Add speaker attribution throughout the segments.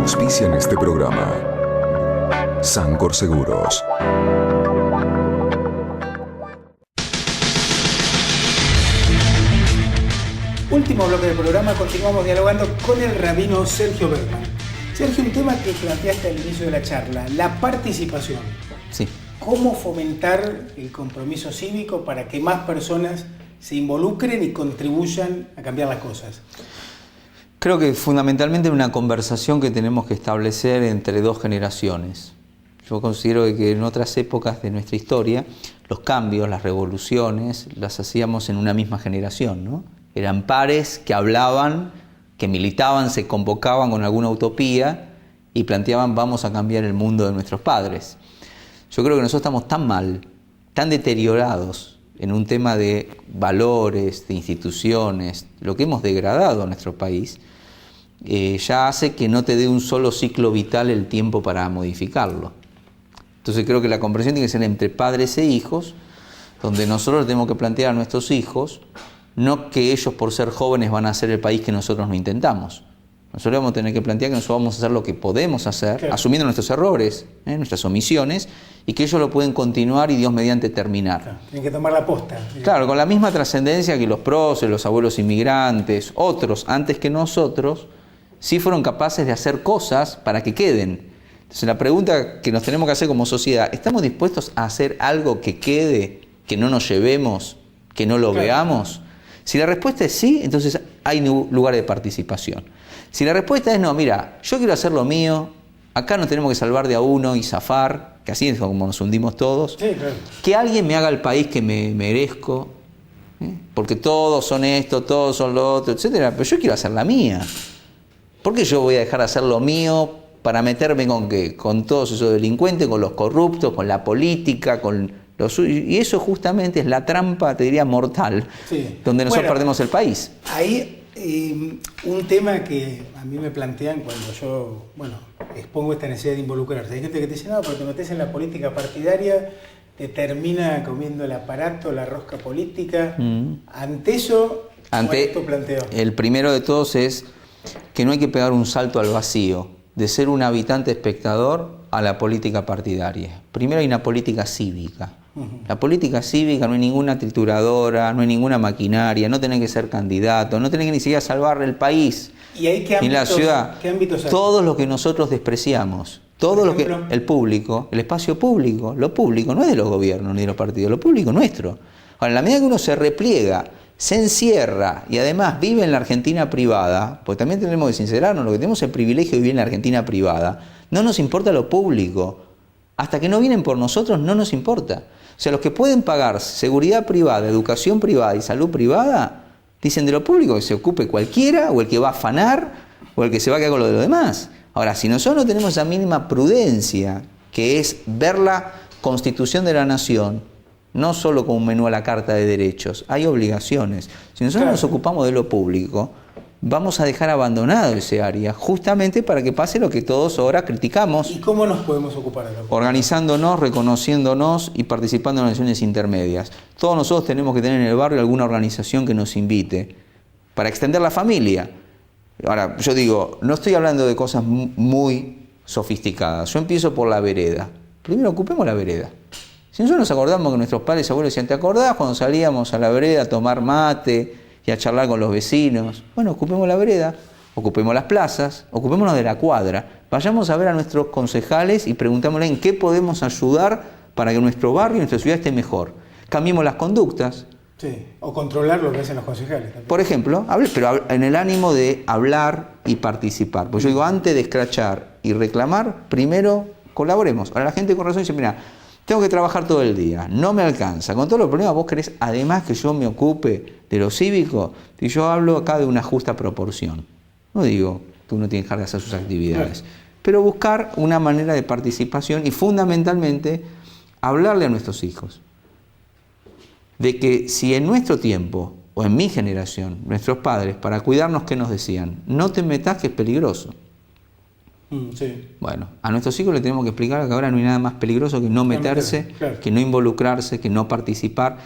Speaker 1: Auspician este programa Sancor Seguros.
Speaker 2: Último bloque del programa, continuamos dialogando con el rabino Sergio Berman. Sergio, un tema que planteaste al inicio de la charla, la participación.
Speaker 3: Sí.
Speaker 2: ¿Cómo fomentar el compromiso cívico para que más personas se involucren y contribuyan a cambiar las cosas?
Speaker 3: Creo que fundamentalmente es una conversación que tenemos que establecer entre dos generaciones. Yo considero que en otras épocas de nuestra historia los cambios, las revoluciones, las hacíamos en una misma generación, ¿no? Eran pares que hablaban, que militaban, se convocaban con alguna utopía y planteaban vamos a cambiar el mundo de nuestros padres. Yo creo que nosotros estamos tan mal, tan deteriorados en un tema de valores, de instituciones, lo que hemos degradado a nuestro país, ya hace que no te dé un solo ciclo vital el tiempo para modificarlo. Entonces creo que la comprensión tiene que ser entre padres e hijos, donde nosotros tenemos que plantear a nuestros hijos, no que ellos por ser jóvenes van a hacer el país que nosotros no intentamos. Nosotros vamos a tener que plantear que nosotros vamos a hacer lo que podemos hacer, claro, asumiendo nuestros errores, nuestras omisiones, y que ellos lo pueden continuar y Dios mediante terminar.
Speaker 2: Claro, tienen que tomar la posta.
Speaker 3: Claro, con la misma trascendencia que los próceres, los abuelos inmigrantes, otros antes que nosotros, sí fueron capaces de hacer cosas para que queden. Entonces la pregunta que nos tenemos que hacer como sociedad, ¿estamos dispuestos a hacer algo que quede, que no nos llevemos, que no lo veamos? Si la respuesta es sí, entonces hay lugar de participación. Si la respuesta es no, mira, yo quiero hacer lo mío, acá nos tenemos que salvar de a uno y zafar, que así es como nos hundimos todos,
Speaker 2: sí, claro,
Speaker 3: que alguien me haga el país que me merezco, porque todos son esto, todos son lo otro, etcétera, pero yo quiero hacer la mía. ¿Por qué yo voy a dejar de hacer lo mío para meterme con qué? Con todos esos delincuentes, con los corruptos, con la política, con los suyos. Y eso justamente es la trampa, te diría, mortal, sí, donde nosotros perdemos el país.
Speaker 2: Ahí un tema que a mí me plantean cuando yo, expongo esta necesidad de involucrarse. Hay gente que te dice, no, porque te metes en la política partidaria, te termina comiendo el aparato, la rosca política. Ante eso, ¿cuál es tu planteo?
Speaker 3: El primero de todos es que no hay que pegar un salto al vacío, de ser un habitante espectador a la política partidaria. Primero hay una política cívica. La política cívica no hay ninguna trituradora, no hay ninguna maquinaria, no tenés que ser candidato, no tenés que ni siquiera salvar el país,
Speaker 2: ¿y ahí qué ámbitos,
Speaker 3: ni la ciudad.
Speaker 2: ¿Qué ámbitos hay?
Speaker 3: Todo lo que nosotros despreciamos, todo lo que el público, el espacio público, lo público no es de los gobiernos ni de los partidos, lo público es nuestro. Ahora, en la medida que uno se repliega, se encierra y además vive en la Argentina privada, porque también tenemos que sincerarnos, lo que tenemos el privilegio de vivir en la Argentina privada, no nos importa lo público. Hasta que no vienen por nosotros no nos importa. O sea, los que pueden pagar seguridad privada, educación privada y salud privada, dicen de lo público que se ocupe cualquiera, o el que va a afanar, o el que se va a quedar con lo de los demás. Ahora, si nosotros no tenemos esa mínima prudencia, que es ver la Constitución de la Nación, no solo como un menú a la Carta de Derechos, hay obligaciones. Si nosotros nos ocupamos de lo público, vamos a dejar abandonado ese área, justamente para que pase lo que todos ahora criticamos.
Speaker 2: ¿Y cómo nos podemos ocupar de lo público?
Speaker 3: Organizándonos, reconociéndonos y participando en organizaciones intermedias. Todos nosotros tenemos que tener en el barrio alguna organización que nos invite para extender la familia. Ahora, yo digo, no estoy hablando de cosas muy sofisticadas. Yo empiezo por la vereda. Primero ocupemos la vereda. Si nosotros nos acordamos que nuestros padres y abuelos decían, ¿te acordás cuando salíamos a la vereda a tomar mate y a charlar con los vecinos? Bueno, ocupemos la vereda, ocupemos las plazas, ocupémonos de la cuadra. Vayamos a ver a nuestros concejales y preguntémosle en qué podemos ayudar para que nuestro barrio y nuestra ciudad esté mejor. Cambiemos las conductas.
Speaker 2: Sí, o controlar lo que hacen los concejales también.
Speaker 3: Por ejemplo, pero en el ánimo de hablar y participar. Pues yo digo, antes de escrachar y reclamar, primero colaboremos. Ahora la gente con razón dice, mira, tengo que trabajar todo el día, no me alcanza. Con todos los problemas vos querés, además que yo me ocupe de lo cívico, y yo hablo acá de una justa proporción. No digo que uno tiene que dejar de hacer sus actividades, pero buscar una manera de participación y fundamentalmente hablarle a nuestros hijos de que si en nuestro tiempo, o en mi generación, nuestros padres, para cuidarnos, ¿qué nos decían? No te metas que es peligroso.
Speaker 2: Sí.
Speaker 3: Bueno, a nuestros hijos les tenemos que explicar que ahora no hay nada más peligroso que no meterse, claro, que no involucrarse, que no participar.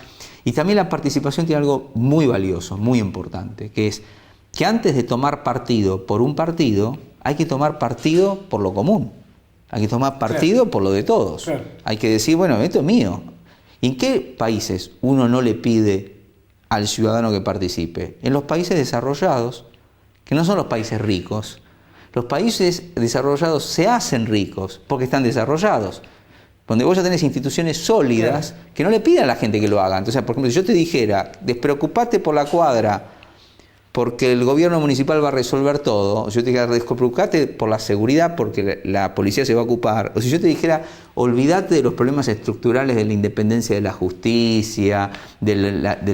Speaker 3: Y también la participación tiene algo muy valioso, muy importante, que es que antes de tomar partido por un partido, hay que tomar partido por lo común. Hay que tomar partido por lo de todos.
Speaker 2: Claro.
Speaker 3: Hay que decir, bueno, esto es mío. ¿Y en qué países uno no le pide al ciudadano que participe? En los países desarrollados, que no son los países ricos. Los países desarrollados se hacen ricos porque están desarrollados. Donde vos ya tenés instituciones sólidas que no le piden a la gente que lo haga. Entonces, por ejemplo, si yo te dijera, despreocupate por la cuadra porque el gobierno municipal va a resolver todo, o si yo te dijera, despreocupate por la seguridad porque la policía se va a ocupar, o si yo te dijera, olvídate de los problemas estructurales de la independencia de la justicia, de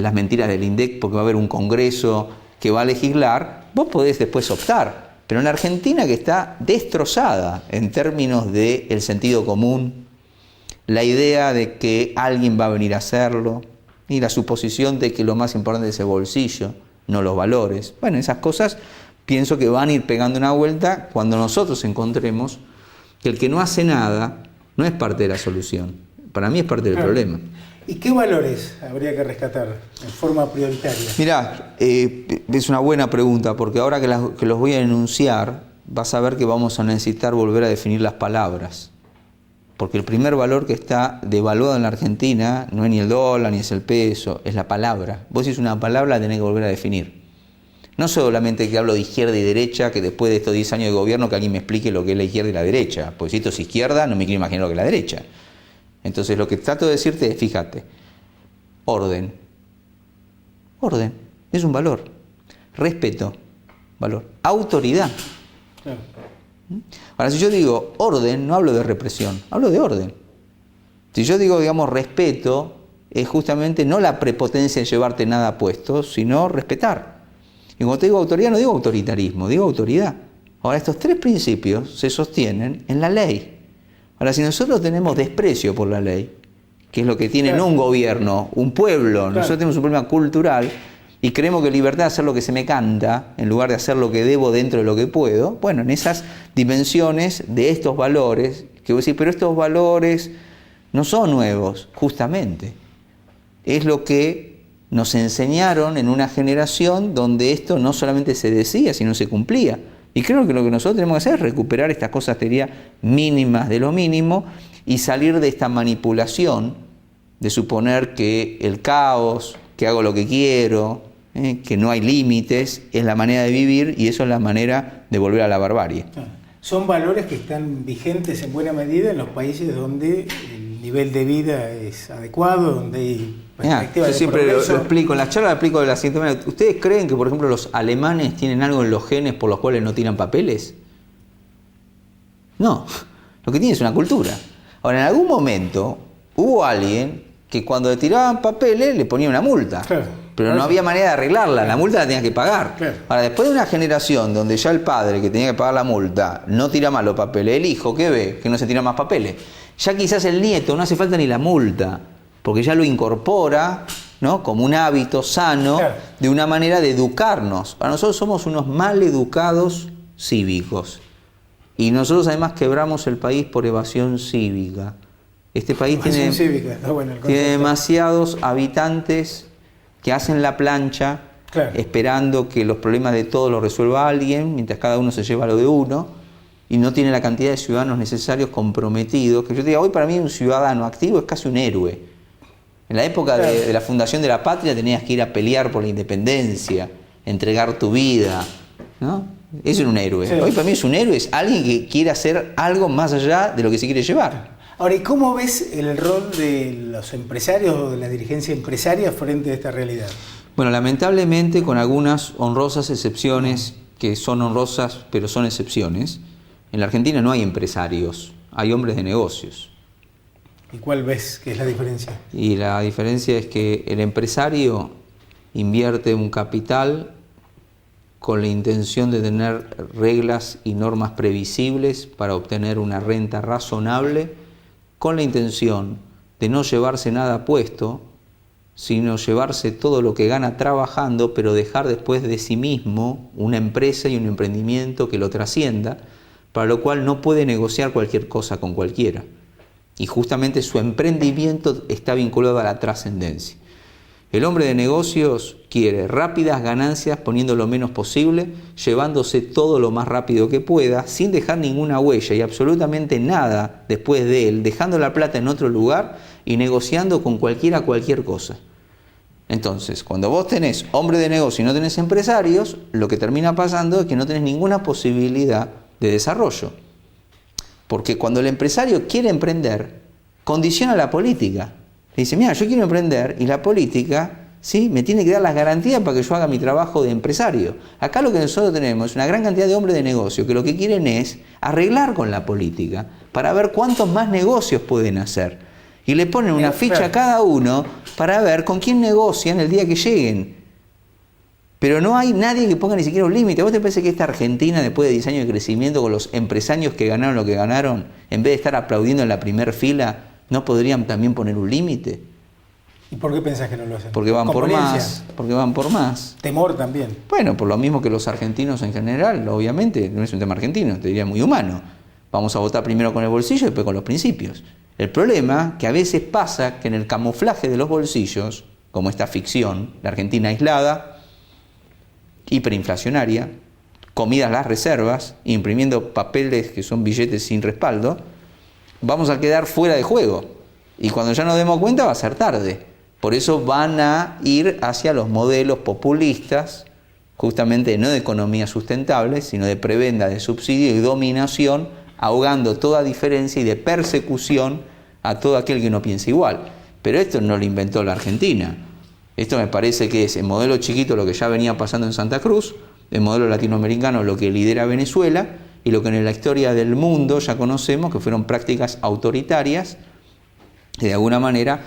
Speaker 3: las mentiras del INDEC porque va a haber un congreso que va a legislar, vos podés después optar. Pero en la Argentina, que está destrozada en términos del sentido común, la idea de que alguien va a venir a hacerlo y la suposición de que lo más importante es el bolsillo, no los valores. Bueno, esas cosas pienso que van a ir pegando una vuelta cuando nosotros encontremos que el que no hace nada no es parte de la solución. Para mí es parte del problema.
Speaker 2: ¿Y qué valores habría que rescatar en forma prioritaria?
Speaker 3: Mirá, es una buena pregunta, porque ahora que los voy a enunciar, vas a ver que vamos a necesitar volver a definir las palabras. Porque el primer valor que está devaluado en la Argentina no es ni el dólar, ni es el peso, es la palabra. Vos decís una palabra, la tenés que volver a definir. No solamente que hablo de izquierda y derecha, que después de estos 10 años de gobierno que alguien me explique lo que es la izquierda y la derecha. Porque si esto es izquierda, no me quiero imaginar lo que es la derecha. Entonces lo que trato de decirte es, fíjate, orden. Orden, es un valor. Respeto, valor. Autoridad.
Speaker 2: Claro.
Speaker 3: Ahora, si yo digo orden, no hablo de represión, hablo de orden. Si yo digo, digamos, respeto, es justamente no la prepotencia de llevarte nada puesto, sino respetar. Y cuando te digo autoridad, no digo autoritarismo, digo autoridad. Ahora, estos tres principios se sostienen en la ley. Ahora, si nosotros tenemos desprecio por la ley, que es lo que tiene no un gobierno, un pueblo, nosotros tenemos un problema cultural, y creemos que libertad es hacer lo que se me canta, en lugar de hacer lo que debo dentro de lo que puedo, bueno, en esas dimensiones de estos valores, que vos decís, pero estos valores no son nuevos, justamente. Es lo que nos enseñaron en una generación donde esto no solamente se decía, sino se cumplía. Y creo que lo que nosotros tenemos que hacer es recuperar estas cosas, teoría mínimas de lo mínimo, y salir de esta manipulación de suponer que el caos, que hago lo que quiero, que no hay límites, es la manera de vivir y eso es la manera de volver a la barbarie.
Speaker 2: Son valores que están vigentes en buena medida en los países donde el nivel de vida es adecuado, donde hay perspectiva
Speaker 3: yo
Speaker 2: de
Speaker 3: siempre
Speaker 2: progreso.
Speaker 3: lo explico, en la charla lo explico de la siguiente manera. ¿Ustedes creen que, por ejemplo, los alemanes tienen algo en los genes por los cuales no tiran papeles? No, lo que tienen es una cultura. Ahora, en algún momento hubo alguien que cuando le tiraban papeles le ponía una multa.
Speaker 2: Claro.
Speaker 3: Pero no había manera de arreglarla, la multa la tenías que pagar.
Speaker 2: Claro.
Speaker 3: Ahora, después de una generación donde ya el padre que tenía que pagar la multa no tira más los papeles, el hijo, ¿qué ve? Que no se tira más papeles. Ya quizás el nieto no hace falta ni la multa, porque ya lo incorpora, ¿no?, como un hábito sano,
Speaker 2: claro,
Speaker 3: de una manera de educarnos. Para nosotros somos unos mal educados cívicos. Y nosotros además quebramos el país por evasión cívica. Este país tiene demasiados habitantes que hacen la plancha, claro, esperando que los problemas de todos los resuelva alguien, mientras cada uno se lleva lo de uno, y no tiene la cantidad de ciudadanos necesarios comprometidos. Que yo te diga, hoy para mí un ciudadano activo es casi un héroe. En la época claro, de la fundación de la patria tenías que ir a pelear por la independencia, entregar tu vida, ¿no? Eso era un héroe. Sí. Hoy para mí es un héroe, es alguien que quiere hacer algo más allá de lo que se quiere llevar.
Speaker 2: Ahora, ¿y cómo ves el rol de los empresarios o de la dirigencia empresaria frente a esta realidad?
Speaker 3: Bueno, lamentablemente, con algunas honrosas excepciones, que son honrosas pero son excepciones, en la Argentina no hay empresarios, hay hombres de negocios.
Speaker 2: ¿Y cuál ves que es la diferencia?
Speaker 3: Y la diferencia es que el empresario invierte un capital con la intención de tener reglas y normas previsibles para obtener una renta razonable, con la intención de no llevarse nada puesto, sino llevarse todo lo que gana trabajando, pero dejar después de sí mismo una empresa y un emprendimiento que lo trascienda, para lo cual no puede negociar cualquier cosa con cualquiera. Y justamente su emprendimiento está vinculado a la trascendencia. El hombre de negocios quiere rápidas ganancias poniendo lo menos posible, llevándose todo lo más rápido que pueda, sin dejar ninguna huella y absolutamente nada después de él, dejando la plata en otro lugar y negociando con cualquier cosa. Entonces, cuando vos tenés hombre de negocio y no tenés empresarios, lo que termina pasando es que no tenés ninguna posibilidad de desarrollo. Porque cuando el empresario quiere emprender, condiciona la política. Le dice, mira, yo quiero emprender y la política, ¿sí?, me tiene que dar las garantías para que yo haga mi trabajo de empresario. Acá lo que nosotros tenemos es una gran cantidad de hombres de negocio que lo que quieren es arreglar con la política para ver cuántos más negocios pueden hacer. Y le ponen una ficha a cada uno para ver con quién negocian el día que lleguen. Pero no hay nadie que ponga ni siquiera un límite. ¿Vos te parece que esta Argentina, después de 10 años de crecimiento, con los empresarios que ganaron lo que ganaron, en vez de estar aplaudiendo en la primera fila, no podrían también poner un límite?
Speaker 2: ¿Y por qué pensás que no lo hacen?
Speaker 3: Porque van por más. Porque van por más.
Speaker 2: Temor también.
Speaker 3: Bueno, por lo mismo que los argentinos en general, obviamente, no es un tema argentino, te diría muy humano. Vamos a votar primero con el bolsillo y después con los principios. El problema que a veces pasa que en el camuflaje de los bolsillos, como esta ficción, la Argentina aislada, hiperinflacionaria, comidas las reservas, imprimiendo papeles que son billetes sin respaldo, vamos a quedar fuera de juego. Y cuando ya nos demos cuenta va a ser tarde. Por eso van a ir hacia los modelos populistas, justamente no de economía sustentable, sino de prebenda, de subsidio y dominación, ahogando toda diferencia y de persecución a todo aquel que no piensa igual. Pero esto no lo inventó la Argentina. Esto me parece que es el modelo chiquito lo que ya venía pasando en Santa Cruz, el modelo latinoamericano lo que lidera Venezuela y lo que en la historia del mundo ya conocemos que fueron prácticas autoritarias que de alguna manera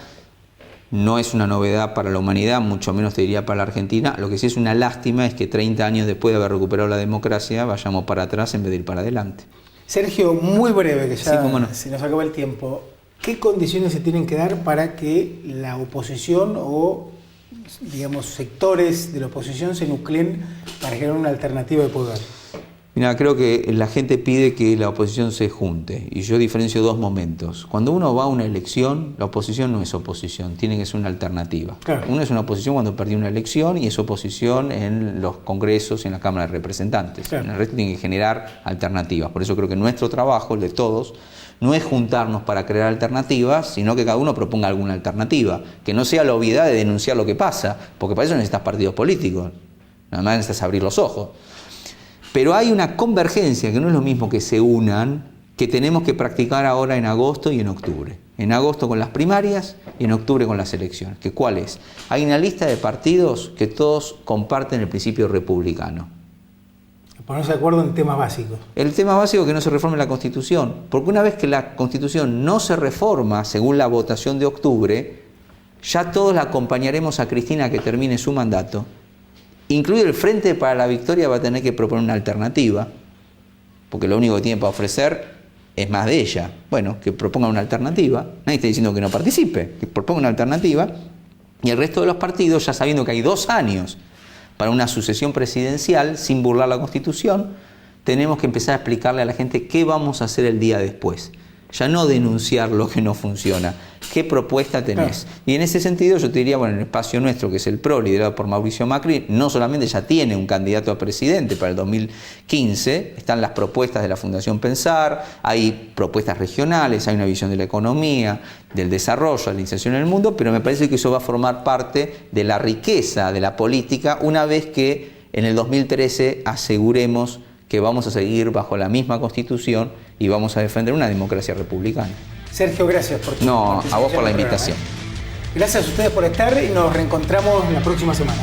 Speaker 3: no es una novedad para la humanidad, mucho menos te diría para la Argentina. Lo que sí es una lástima es que 30 años después de haber recuperado la democracia vayamos para atrás en vez de ir para adelante.
Speaker 2: Sergio, muy breve, que ya
Speaker 3: sí, cómo no.
Speaker 2: Se nos acaba el tiempo. ¿Qué condiciones se tienen que dar para que la oposición o, digamos, sectores de la oposición se nucleen para generar una alternativa de poder?
Speaker 3: Mira, creo que la gente pide que la oposición se junte y yo diferencio dos momentos. Cuando uno va a una elección, la oposición no es oposición, tiene que ser una alternativa.
Speaker 2: Claro.
Speaker 3: Uno es una oposición cuando perdió una elección y es oposición en los congresos y en la Cámara de Representantes.
Speaker 2: Claro.
Speaker 3: En el resto tiene que generar alternativas. Por eso creo que nuestro trabajo, el de todos, no es juntarnos para crear alternativas, sino que cada uno proponga alguna alternativa. Que no sea la obviedad de denunciar lo que pasa, porque para eso necesitas partidos políticos. Nada más necesitas abrir los ojos. Pero hay una convergencia, que no es lo mismo que se unan, que tenemos que practicar ahora en agosto y en octubre. En agosto con las primarias y en octubre con las elecciones. ¿Que cuál es? Hay una lista de partidos que todos comparten el principio republicano.
Speaker 2: Ponerse de acuerdo en temas básicos.
Speaker 3: El tema básico es que no se reforme la Constitución. Porque una vez que la Constitución no se reforma según la votación de octubre, ya todos la acompañaremos a Cristina que termine su mandato. Incluido el Frente para la Victoria va a tener que proponer una alternativa, porque lo único que tiene para ofrecer es más de ella. Bueno, que proponga una alternativa. Nadie está diciendo que no participe, que proponga una alternativa. Y el resto de los partidos, ya sabiendo que hay 2 años para una sucesión presidencial, sin burlar la Constitución, tenemos que empezar a explicarle a la gente qué vamos a hacer el día después. Ya no denunciar lo que no funciona. ¿Qué propuesta tenés? Claro. Y en ese sentido yo te diría, bueno, en el espacio nuestro, que es el PRO, liderado por Mauricio Macri, no solamente ya tiene un candidato a presidente para el 2015, están las propuestas de la Fundación Pensar, hay propuestas regionales, hay una visión de la economía, del desarrollo, de la inserción en el mundo, pero me parece que eso va a formar parte de la riqueza de la política una vez que en el 2013 aseguremos que vamos a seguir bajo la misma Constitución y vamos a defender una democracia republicana.
Speaker 2: Sergio, gracias por tu
Speaker 3: No, a vos por la invitación.
Speaker 2: Gracias a ustedes por estar y nos reencontramos la próxima semana.